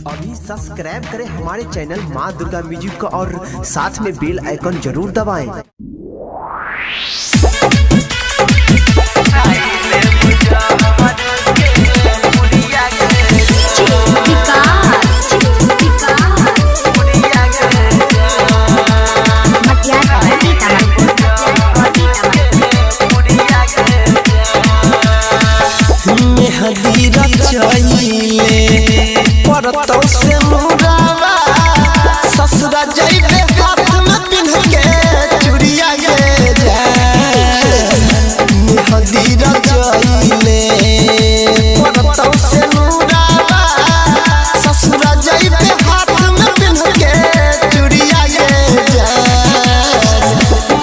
अभी सब्सक्राइब करें हमारे चैनल माँ दुर्गा म्यूजिक को और साथ में बेल आइकन जरूर दबाएं। परतौ से मुरावा ससुरा जइबे हाथ में पिन्ह के चूड़िया गे मेहदीरा जइले परतौ से मुरावा ससुरा जइबे हाथ में पिन्ह के चूड़िया गे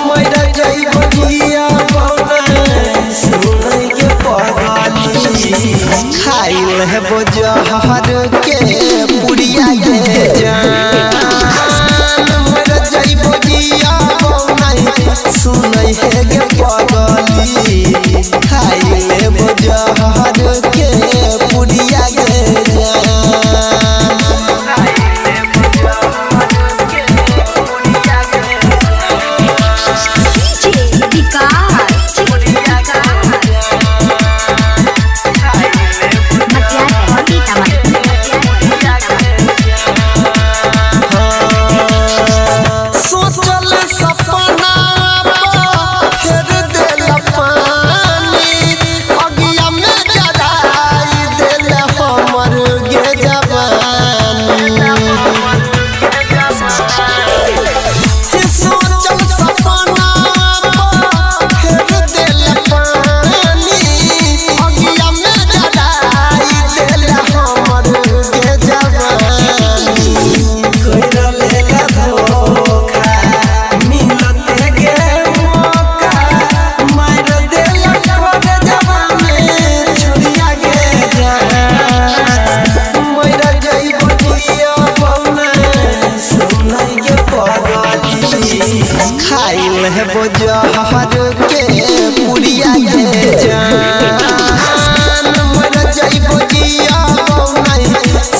मैरा जइबो जिया बने सुनै के पगाली खाइल है बोजहर के पुड़िया गे जान मर जइबो जिया बनै सुनै है गे पगली खाइल है बोजहर के पुड़िया गे जान खाइल है बोजहर के पुड़िया गे जान मर जइबो जिया बनै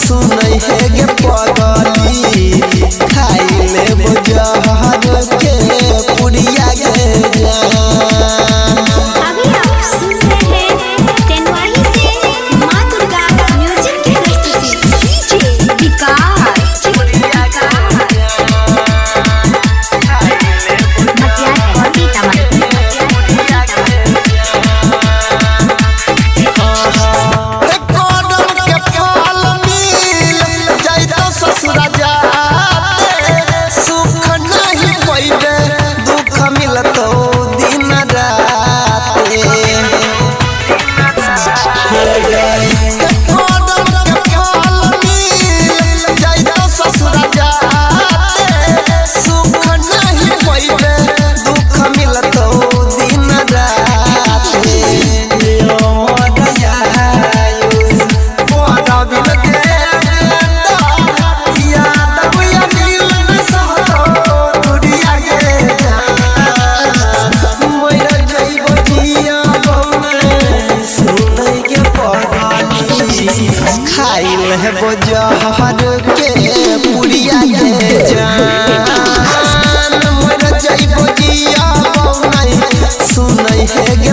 सुनै है गे पगली खाइल है बोजहर के पुड़िया गे जान। अभी आप सुन रहे हैं टेनवाही से माँ दुर्गा म्यूजिक की प्रस्तुति विकास खाइल है बोजहर के पुड़िया गे जान मर जइबो जिया बनै सुनै है गे